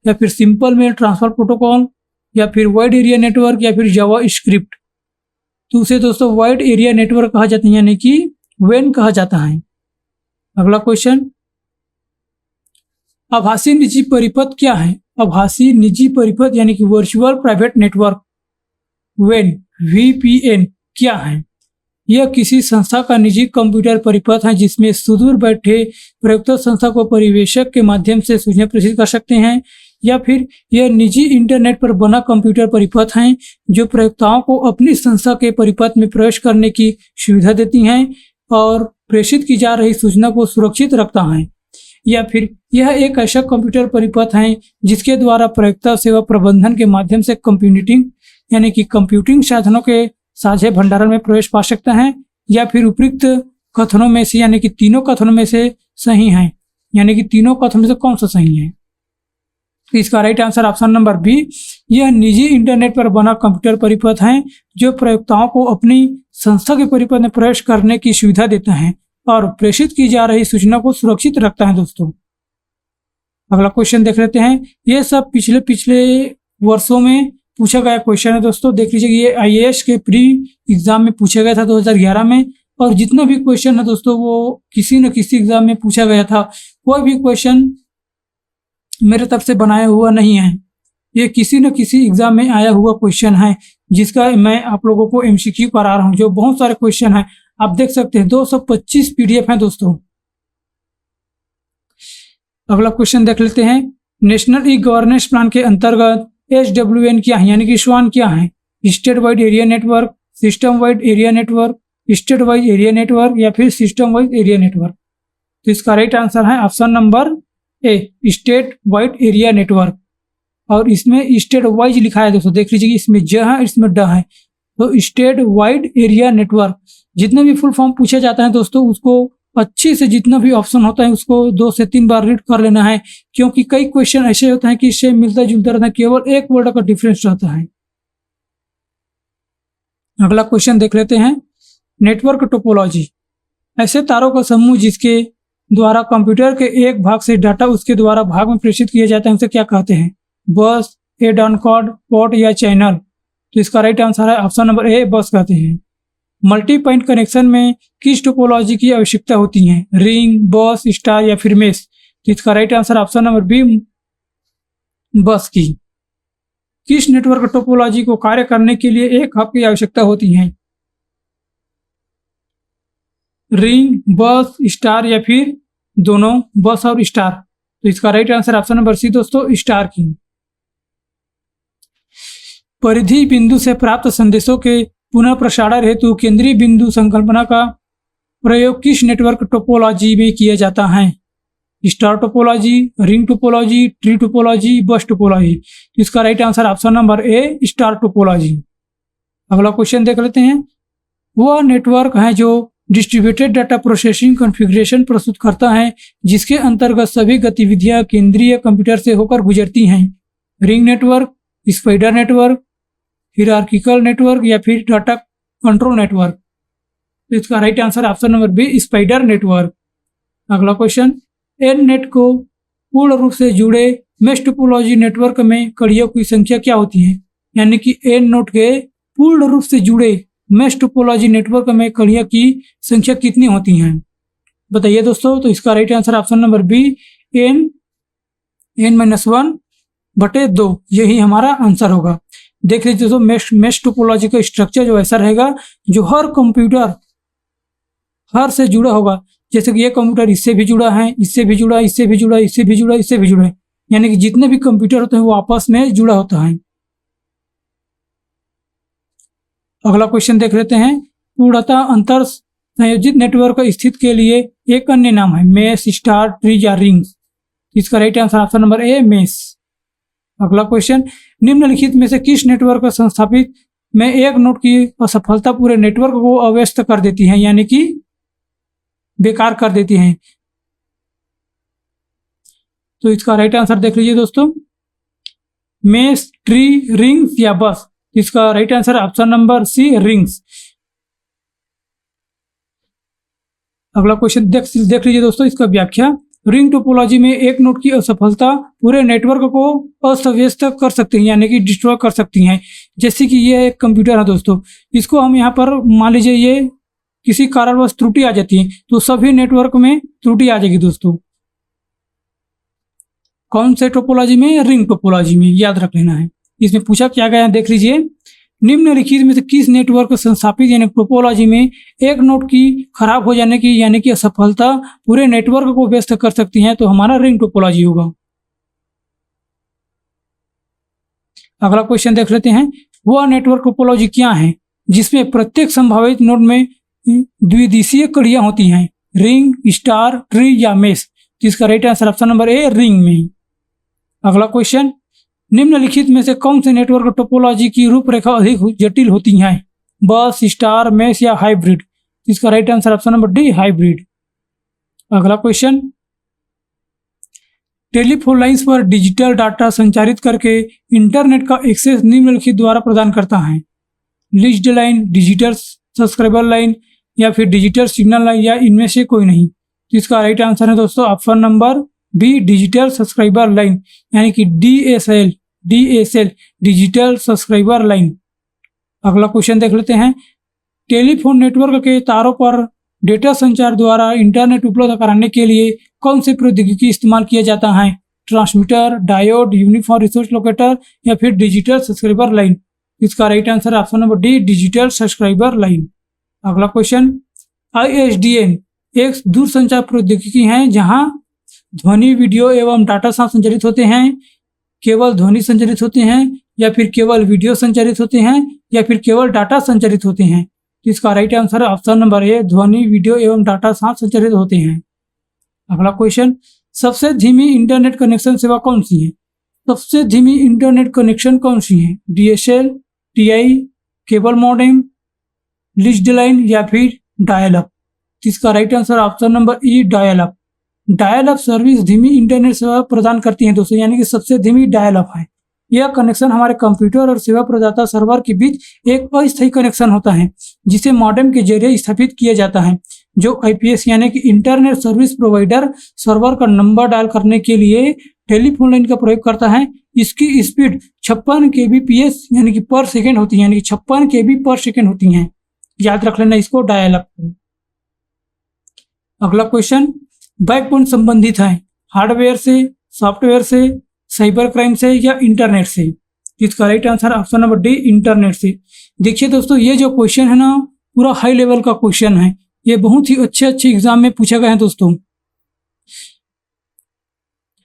या फिर सिंपल मेल ट्रांसफर प्रोटोकॉल, या फिर वाइड एरिया नेटवर्क, या फिर जावा स्क्रिप्ट। तो उसे दोस्तों वाइड एरिया नेटवर्क कहा जाता है, यानी कि वेन कहा जाता है। अगला क्वेश्चन, आभासी निजी परिपथ क्या है? आभासी निजी परिपथ यानी कि virtual private network, when, VPN क्या है? यह किसी संस्था का निजी कंप्यूटर परिपथ है जिसमें सुदूर बैठे प्रयुक्त संस्था को परिवेशक के माध्यम से सूचना प्रेषित कर सकते हैं, या फिर यह निजी इंटरनेट पर बना कंप्यूटर परिपथ हैं जो प्रयोक्ताओं को अपनी संस्था के परिपथ में प्रवेश करने की सुविधा देती हैं और प्रेषित की जा रही सूचना को सुरक्षित रखता है, या फिर यह एक ऐसा कंप्यूटर परिपथ है जिसके द्वारा प्रयोक्ता सेवा प्रबंधन के माध्यम से कंप्यूटिंग यानी कि कंप्यूटिंग साधनों के साझे भंडारण में प्रवेश पा सकता है, या फिर उपयुक्त कथनों में से यानी कि तीनों कथनों में से सही है, यानी कि तीनों कथनों में से कौन सा सही है? तो इसका right answer option number B, यह निजी इंटरनेट पर बना कंप्यूटर परिपथ है जो प्रयोक्ताओं को अपनी संस्था के परिपथ में प्रवेश करने की सुविधा देता है और प्रेषित की जा रही सूचना को सुरक्षित रखता है। दोस्तों अगला क्वेश्चन देख लेते हैं। ये सब पिछले वर्षों में पूछा गया क्वेश्चन है दोस्तों। देख लीजिए ये IAS के प्री एग्जाम में पूछा गया था 2011 में, और जितना भी क्वेश्चन है दोस्तों वो किसी न किसी एग्जाम में पूछा गया था। कोई भी क्वेश्चन मेरे तरफ से बनाया हुआ नहीं है, ये किसी न किसी एग्जाम में आया हुआ क्वेश्चन है जिसका मैं आप लोगों को MCQ करा रहा हूँ। जो बहुत सारे क्वेश्चन है आप देख सकते हैं, 225 PDF है दोस्तों। अगला क्वेश्चन देख लेते हैं। नेशनल ई गवर्नेंस प्लान के अंतर्गत SWN क्या है, यानी कि स्वान क्या है? State wide area network, system wide area network, state wide area network, या फिर सिस्टम वाइड एरिया नेटवर्क। तो इसका राइट आंसर है ऑप्शन नंबर ए, स्टेट वाइड एरिया नेटवर्क। और इसमें स्टेट वाइज लिखा है दोस्तों, देख लीजिए इसमें ज है, इसमें ड है। तो स्टेट वाइड एरिया नेटवर्क। जितने भी फुल फॉर्म पूछा जाता है दोस्तों उसको अच्छे से, जितना भी ऑप्शन होता है उसको 2 से 3 बार रीड कर लेना है, क्योंकि कई क्वेश्चन ऐसे होते हैं कि इससे मिलता जुलता रहता है, केवल एक वर्ड का डिफरेंस रहता है। अगला क्वेश्चन देख लेते हैं। नेटवर्क टोपोलॉजी, ऐसे तारों का समूह जिसके द्वारा कंप्यूटर के एक भाग से डाटा उसके द्वारा भाग में प्रेषित किया जाता है उसे क्या कहते हैं? बस, एड ऑन कार्ड, पोर्ट, या चैनल। तो इसका राइट आंसर है ऑप्शन नंबर ए, बस कहते हैं। मल्टी पॉइंट कनेक्शन में किस टोपोलॉजी की आवश्यकता होती है? रिंग, बस, स्टार, या फिर मेश। तो इसका right answer option number B, bus की। किस नेटवर्क टोपोलॉजी को कार्य करने के लिए एक हब की आवश्यकता होती है? रिंग, बस, स्टार, या फिर दोनों, बस और स्टार। तो इसका right answer option number C दोस्तों, स्टार की। परिधि बिंदु से प्राप्त संदेशों के पुनः प्रसारण हेतु केंद्रीय बिंदु संकल्पना का प्रयोग किस नेटवर्क टोपोलॉजी में किया जाता है? Star topology, ring topology, tree topology, bus topology. इसका right answer option number A, star topology. अगला क्वेश्चन देख लेते हैं। वह नेटवर्क है जो डिस्ट्रीब्यूटेड डाटा प्रोसेसिंग कॉन्फ़िगरेशन प्रस्तुत करता है जिसके अंतर्गत सभी गतिविधियां केंद्रीय कंप्यूटर से होकर गुजरती हैं। Ring network, spider network, hierarchical network, या फिर डाटा कंट्रोल नेटवर्क। तो इसका right answer option number B, spider network. अगला क्वेश्चन। एन नेट को पूर्ण रूप से जुड़े मेश टोपोलॉजी नेटवर्क में कड़ियों की संख्या क्या होती है? यानी कि एन नोड के पूर्ण रूप से जुड़े मेश टोपोलॉजी नेटवर्क में कड़ियों की संख्या कितनी होती हैं? बताइए दोस्तों। तो इसका right answer option number B, N n-1/2, यही हमारा आंसर होगा। देख लीजिए दोस्तों, मेश टोपोलॉजी का स्ट्रक्चर जो ऐसा रहेगा जो हर कंप्यूटर हर से जुड़ा होगा। जैसे कि ये कंप्यूटर इससे भी जुड़ा है, इससे भी जुड़ा, इससे भी जुड़ा, इससे भी जुड़ा, इससे भी जुड़ा है, यानी कि जितने भी कंप्यूटर होते हैं वो आपस में जुड़ा होता है। अगला क्वेश्चन देख लेते हैं। पूर्णतः अंतर संयोजित नेटवर्क स्थित के लिए एक अन्य नाम है मेश, स्टार, ट्री या रिंग्स। इसका राइट आंसर ऑप्शन नंबर ए मेश। अगला क्वेश्चन, निम्नलिखित में से किस नेटवर्क संस्थापित में एक नोड की असफलता पूरे नेटवर्क को अव्यस्त कर देती है, यानी कि बेकार कर देती है। तो इसका राइट आंसर देख लीजिए दोस्तों, मेश, ट्री, रिंग्स या बस। इसका right answer option number C rings. अगला क्वेश्चन देख लीजिए दोस्तों, इसका व्याख्या। रिंग टोपोलॉजी में एक नोड की असफलता पूरे नेटवर्क को अस्त व्यस्त कर सकती है, यानी कि डिस्ट्रॉय कर सकती हैं। जैसे कि ये एक कंप्यूटर है दोस्तों, इसको हम यहाँ पर मान लीजिए ये किसी कारणवश त्रुटि आ जाती है तो सभी नेटवर्क में त्रुटि आ जाएगी दोस्तों। कौन से टोपोलॉजी में? रिंग टोपोलॉजी में, याद रख लेना है। इसमें पूछा क्या गया है देख लीजिए। निम्नलिखित में से किस नेटवर्क संस्थापित यानी टोपोलॉजी में एक नोड की खराब हो जाने की यानी कि असफलता पूरे नेटवर्क को व्यस्त कर सकती है? तो हमारा रिंग टोपोलॉजी होगा। अगला क्वेश्चन देख लेते हैं। वह नेटवर्क टोपोलॉजी क्या है जिसमें प्रत्येक संभावित नोड में द्विदिशीय कड़ियां होती हैं? रिंग, स्टार, ट्री या मेश। इसका right answer option number a ring में। अगला क्वेश्चन, निम्नलिखित में से कौन से नेटवर्क टोपोलॉजी की रूपरेखा अधिक जटिल होती है? बस, स्टार, मेश या हाइब्रिड। इसका right answer option number D hybrid. अगला क्वेश्चन, टेलीफोन लाइंस पर डिजिटल डाटा संचारित करके इंटरनेट का एक्सेस निम्नलिखित द्वारा प्रदान करता है? लिस्ड लाइन, डिजिटल सब्सक्राइबर लाइन या फिर डिजिटल सिग्नल लाइन या इनमें से कोई नहीं। तो इसका राइट आंसर है दोस्तों option number B digital subscriber line, यानी कि DSL डिजिटल सब्सक्राइबर लाइन। अगला क्वेश्चन देख लेते हैं। टेलीफोन नेटवर्क के तारों पर डेटा संचार द्वारा इंटरनेट उपलब्ध कराने के लिए कौन सी प्रौद्योगिकी इस्तेमाल किया जाता है? Transmitter, diode, uniform resource locator या फिर डिजिटल सब्सक्राइबर लाइन। इसका right answer option number D digital subscriber line. अगला क्वेश्चन, ISDN एक दूरसंचार प्रौद्योगिकी है जहां ध्वनि, वीडियो एवं डाटा संचारित होते हैं, केवल ध्वनि संचारित होते हैं या फिर केवल वीडियो संचारित होते हैं या फिर केवल डाटा संचारित होते हैं? तो इसका राइट आंसर है ऑप्शन नंबर ए ध्वनि, वीडियो एवं डाटा साथ संचारित होते हैं। अगला क्वेश्चन, सबसे धीमी इंटरनेट कनेक्शन सेवा कौन सी है? सबसे धीमी इंटरनेट कनेक्शन कौन सी है? DSL, TI, cable modem, leased line या फिर डायल अप। इसका right answer option number E dial up. Dial up service धीमी इंटरनेट सेवा प्रदान करती है दोस्तों, यानी कि सबसे धीमी डायल अप है। यह कनेक्शन हमारे कंप्यूटर और सेवा प्रदाता सर्वर के बीच एक अस्थायी कनेक्शन होता है जिसे मॉडेम के जरिए स्थापित किया जाता है, जो IPS यानी कि इंटरनेट सर्विस प्रोवाइडर सर्वर का नंबर डायल करने के लिए टेलीफोन लाइन का प्रयोग करता है। इसकी स्पीड 56 kbps यानी कि पर सेकेंड होती है, यानी कि 56 kb पर सेकेंड होती है। याद रख लेना इसको डायल अप। अगला क्वेश्चन, बैकबोन संबंधित है हार्डवेयर से, सॉफ्टवेयर से, साइबर क्राइम से या इंटरनेट से? इसका right answer option number D internet से। देखिए दोस्तों, ये जो क्वेश्चन है ना पूरा हाई लेवल का क्वेश्चन है, ये बहुत ही अच्छे एग्जाम में पूछा गया है दोस्तों।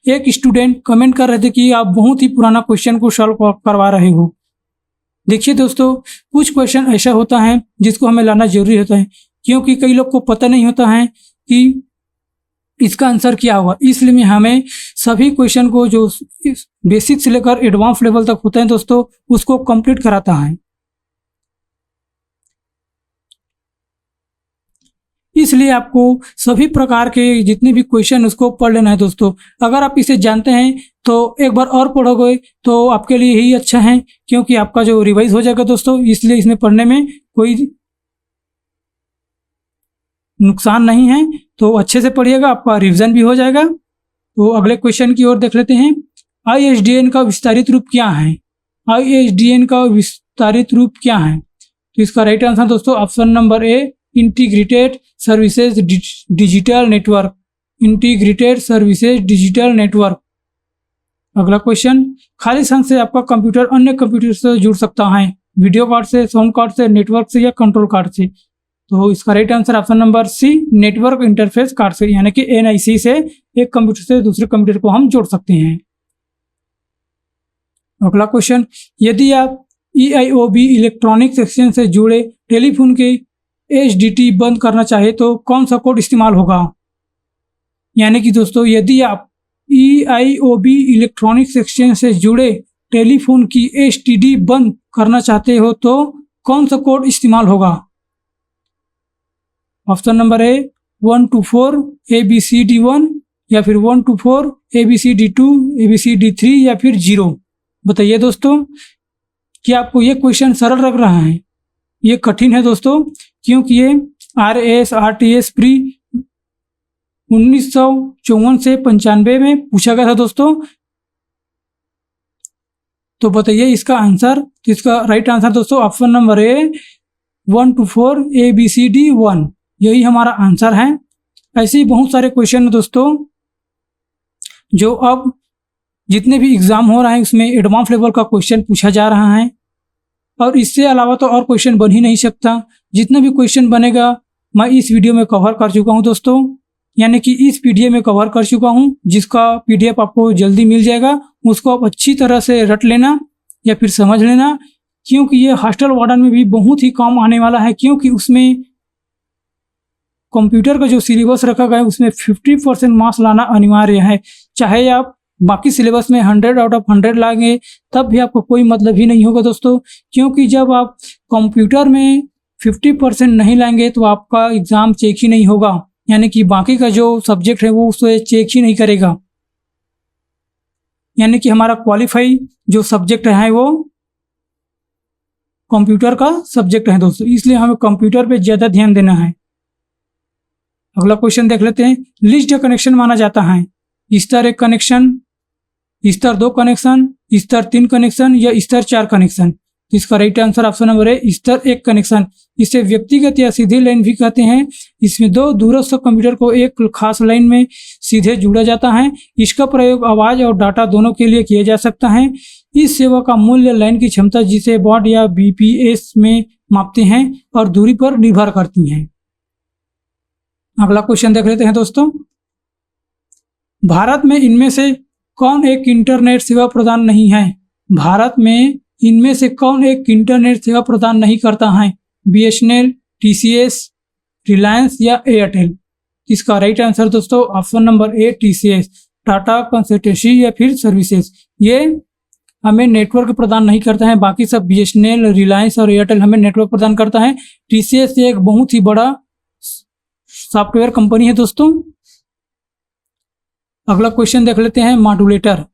एक स्टूडेंट कमेंट कर रहे थे कि आप बहुत ही पुराना क्वेश्चन को सॉल्व करवा रहे हो। देखिए दोस्तों, कुछ क्वेश्चन ऐसा होता है जिसको हमें लाना जरूरी होता है, क्योंकि कई लोग को पता नहीं होता है कि इसका आंसर क्या होगा। इसलिए हमें सभी क्वेश्चन को जो बेसिक से लेकर एडवांस लेवल तक होते हैं दोस्तों, उसको कंप्लीट कराता है। इसलिए आपको सभी प्रकार के जितने भी क्वेश्चन उसको पढ़ लेना है दोस्तों। अगर आप इसे जानते हैं तो एक बार और पढ़ोगे तो आपके लिए ही अच्छा है, क्योंकि आपका जो रिवाइज हो जाएगा दोस्तों। इसलिए इसमें पढ़ने में कोई नुकसान नहीं है, तो अच्छे से पढ़िएगा, आपका रिवीजन भी हो जाएगा। तो अगले क्वेश्चन की ओर देख लेते हैं। ISDN का विस्तारित रूप क्या है? ISDN का विस्तारित रूप क्या है? तो इसका राइट आंसर दोस्तों ऑप्शन नंबर ए integrated services digital network. Integrated services digital network. अगला क्वेश्चन, खाली स्थान से आपका कंप्यूटर अन्य कंप्यूटर से जुड़ सकता है, वीडियो कार्ड से, साउंड कार्ड से, नेटवर्क से या कंट्रोल कार्ड से। तो इसका right answer option number C, network interface card से, यानी कि NIC से एक कंप्यूटर से दूसरे कंप्यूटर को हम जोड़ सकते हैं। अगला क्वेश्चन, यदि आप EIOB इलेक्ट्रॉनिक सेक्शन से जुड़े टेलीफोन के HDT बंद करना चाहे तो कौन सा कोड इस्तेमाल होगा। यानी कि दोस्तों, यदि आप EIOB इलेक्ट्रॉनिक सेक्शन से जुड़े टेलीफोन की STD बंद करना चाहते हो तो कौन सा कोड इस्तेमाल होगा। ऑप्शन नंबर ए 124 ABCD1 या फिर 124 ABCD2 ABCD3 या फिर 0। बताइए दोस्तों, क्या आपको ये क्वेश्चन सरल लग रहा है? ये कठिन है दोस्तों, क्योंकि ये RAS RTS प्री 1954 से 95 में पूछा गया था दोस्तों। तो बताइए इसका आंसर। तो इसका राइट आंसर दोस्तों ऑप्शन नंबर ए 124 ABCD1 यही हमारा आंसर है। ऐसे ही बहुत सारे क्वेश्चन दोस्तों जो अब जितने भी एग्जाम हो रहे हैं उसमें एडवांस लेवल का क्वेश्चन पूछा जा रहा है, और इससे अलावा तो और क्वेश्चन बन ही नहीं सकता। जितना भी क्वेश्चन बनेगा मैं इस वीडियो में कवर कर चुका हूं दोस्तों, यानी कि इस PDF में कवर कर चुका हूं, जिसका PDF आपको जल्दी मिल जाएगा। उसको आप अच्छी तरह से रट लेना या फिर समझ लेना, क्योंकि ये हॉस्टल वार्डन में भी बहुत ही काम आने वाला है, क्योंकि उसमें कंप्यूटर का जो सिलेबस रखा गया है उसमें 50% मार्क्स लाना अनिवार्य है। चाहे आप बाकी सिलेबस में 100 आउट ऑफ 100 लाएंगे तब भी आपको कोई मतलब ही नहीं होगा दोस्तों, क्योंकि जब आप कंप्यूटर में 50% नहीं लाएंगे तो आपका एग्ज़ाम चेक ही नहीं होगा, यानी कि बाकी का जो सब्जेक्ट है वो उसे चेक ही नहीं करेगा। यानी कि हमारा क्वालिफाई जो सब्जेक्ट है वो कंप्यूटर का सब्जेक्ट है दोस्तों, इसलिए हमें कंप्यूटर पे ज़्यादा ध्यान देना है। अगला क्वेश्चन देख लेते हैं। लिस्ट कनेक्शन माना जाता है स्तर 1 कनेक्शन, स्तर 2 कनेक्शन, स्तर 3 कनेक्शन या स्तर 4 कनेक्शन। इसका राइट आंसर ऑप्शन नंबर है स्तर 1 कनेक्शन। इसे व्यक्तिगत या सीधे लाइन भी कहते हैं। इसमें दो दूरस्थ कंप्यूटर को एक खास लाइन में सीधे जोड़ा जाता है। इसका प्रयोग आवाज और डाटा दोनों के लिए किया जा सकता है। इस सेवा का मूल्य लाइन की क्षमता जिसे वॉट या BPS में मापते हैं और दूरी पर निर्भर करती है। अगला क्वेश्चन देख लेते हैं दोस्तों। भारत में इनमें से कौन एक इंटरनेट सेवा प्रदान नहीं है। भारत में इनमें से कौन एक इंटरनेट सेवा प्रदान नहीं करता है। BSNL, TCS, रिलायंस या एयरटेल। इसका राइट आंसर दोस्तों ऑप्शन नंबर ए TCS, टाटा कंसल्टेंसी या फिर सर्विसेज। ये हमें नेटवर्क प्रदान नहीं करता है, बाकी सब BSNL, रिलायंस और एयरटेल हमें नेटवर्क प्रदान करता है। TCS एक बहुत ही बड़ा सॉफ्टवेयर कंपनी है दोस्तों। अगला क्वेश्चन देख लेते हैं। मॉड्यूलेटर।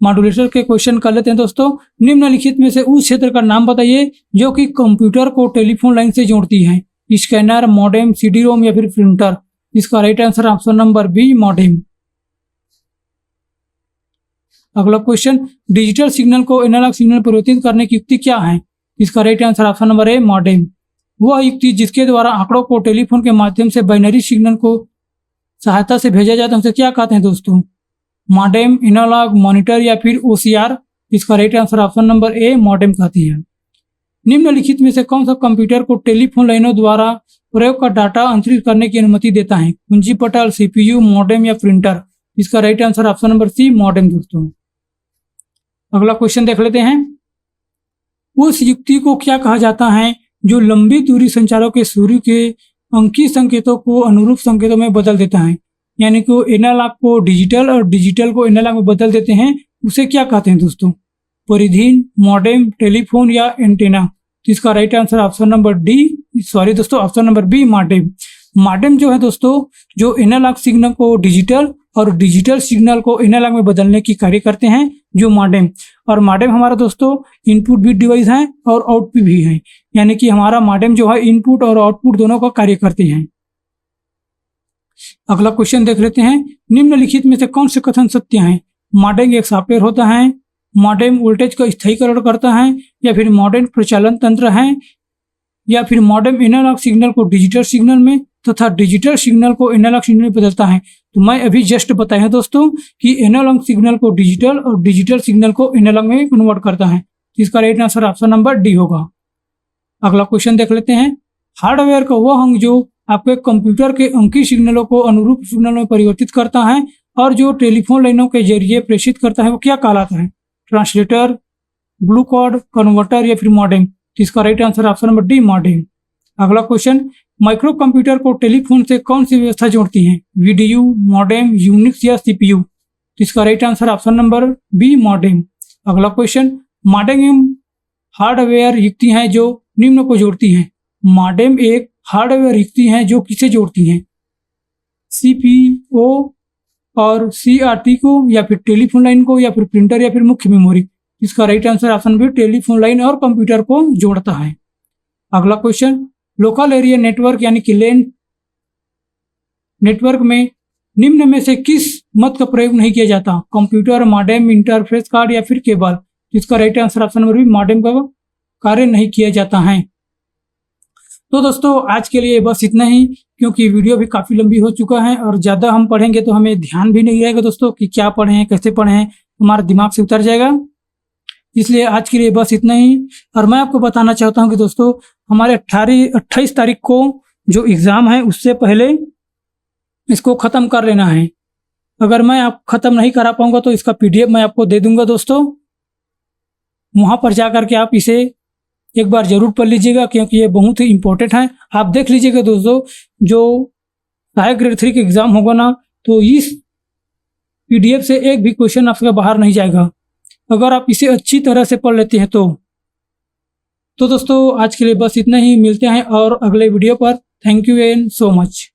मॉड्यूलेटर के क्वेश्चन कर लेते हैं दोस्तों। निम्नलिखित में से उस क्षेत्र का नाम बताइए जो कि कंप्यूटर को टेलीफोन लाइन से जोड़ती है। स्कैनर, मॉडेम, CD-ROM या फिर प्रिंटर। इसका right answer option number B modem. अगला क्वेश्चन, डिजिटल सिग्नल को एनालॉग सिग्नल परिवर्तित करने की युक्ति क्या है। इसका right answer option number A modem. वह युक्ति जिसके द्वारा आंकड़ों को टेलीफोन के माध्यम से बाइनरी सिग्नल को सहायता से भेजा जाता है उसे क्या कहते हैं दोस्तों। मॉडेम, एनालॉग, मॉनिटर या फिर OCR। इसका right answer option number A modem कहती है। निम्नलिखित में से कौन सा कंप्यूटर को टेलीफोन लाइनों द्वारा प्रयोग का डाटा अंतरित करने की अनुमति देता है। कुंजी पटल, CPU, मॉडेम या प्रिंटर। इसका right answer option number C modem दोस्तों। अगला क्वेश्चन देख लेते हैं। उस युक्ति को क्या कहा जाता है जो लंबी दूरी संचारों के शुरू के अंकीय संकेतों को अनुरूप संकेतों में बदल देता है। यानी कि एनालॉग को डिजिटल और डिजिटल को एनालॉग में बदल देते हैं, उसे क्या कहते हैं दोस्तों। परिधीन, मॉडेम, टेलीफोन या एंटेना। तो इसका right answer option number option number B modem. Modem जो है दोस्तों, जो एनालॉग सिग्नल को डिजिटल और डिजिटल सिग्नल को एनालॉग में बदलने की कार्य करते हैं, जो मॉडेम। और मॉडेम हमारा दोस्तों इनपुट बिट डिवाइस है और आउटपुट भी है, यानी कि हमारा मॉडेम जो है इनपुट और आउटपुट दोनों का कार्य करते हैं। अगला क्वेश्चन देख लेते हैं। निम्नलिखित में से कौन से कथन सत्य हैं। मॉडेम एक सॉफ्टवेयर होता है, मॉडेम वोल्टेज का स्थायीकरण करता है, या फिर मॉडेम प्रचालन तंत्र है, या फिर मॉडेम एनालॉग सिग्नल को डिजिटल सिग्नल में तथा डिजिटल सिग्नल को एनालॉग सिग्नल में बदलता है। तो मैं अभी जस्ट बताया दोस्तों कि एनालॉग सिग्नल को डिजिटल और डिजिटल सिग्नल को एनालॉग में कन्वर्ट करता है। तो इसका right answer option number D होगा। अगला क्वेश्चन देख लेते हैं। हार्डवेयर का वह अंग जो आपके कंप्यूटर के अंकीय सिग्नलों को अनुरूप सिग्नल में परिवर्तित करता है और जो टेलीफोन लाइनों के जरिए प्रेषित करता है वो क्या कहलाता है? ट्रांसलेटर, ब्लू कोड, कन्वर्टर या फिर मॉडेम? तो इसका right answer option number D modem. अगला क्वेश्चन, माइक्रो कंप्यूटर को टेलीफोन से कौन सी व्यवस्था जोड़ती है? वीडीयू, मॉडेम, यूनिक्स या सीपीयू? तो इसका right answer option number B modem. अगला क्वेश्चन, मॉडेम हार्डवेयर युक्ति हैं जो निम्न को जोड़ती हैं। मॉडेम एक हार्डवेयर युक्ति हैं जो किसे जोड़ती हैं? सीपीओ और सीआरटी को या फिर टेलीफोन लाइन को या फिर प्रिंटर या फिर मुख्य मेमोरी? इसका right answer option B telephone line और कंप्यूटर को जोड़ता है। अगला क्वेश्चन, लोकल एरिया नेटवर्क यानी कि लैन नेटवर्क में निम्न में से किस मत का प्रयोग नहीं किया जाता? कंप्यूटर, मॉडेम, इंटरफेस कार्ड या फिर केबल? इसका right answer option number B modem का कार्य नहीं किया जाता है। तो दोस्तों आज के लिए बस इतना ही, क्योंकि वीडियो भी काफ़ी लंबी हो चुका है और ज़्यादा हम पढ़ेंगे तो हमें ध्यान भी नहीं रहेगा दोस्तों कि क्या पढ़े हैं, कैसे पढ़े हैं, हमारा दिमाग से उतर जाएगा। इसलिए आज के लिए बस इतना ही। और मैं आपको बताना चाहता हूं कि दोस्तों हमारे 28 तारीख को जो एग्ज़ाम है उससे पहले इसको ख़त्म कर लेना है। अगर मैं आप ख़त्म नहीं करा पाऊंगा तो इसका PDF मैं आपको दे दूंगा दोस्तों, वहाँ पर जा कर के आप इसे एक बार ज़रूर पढ़ लीजिएगा, क्योंकि ये बहुत ही इम्पोर्टेंट है। आप देख लीजिएगा दोस्तों, जो सहायक ग्रेड 3 का एग्ज़ाम होगा ना, तो इस PDF से एक भी क्वेश्चन आपका बाहर नहीं जाएगा, अगर आप इसे अच्छी तरह से पढ़ लेते हैं तो दोस्तों आज के लिए बस इतना ही। मिलते हैं और अगले वीडियो पर। Thank you and so much.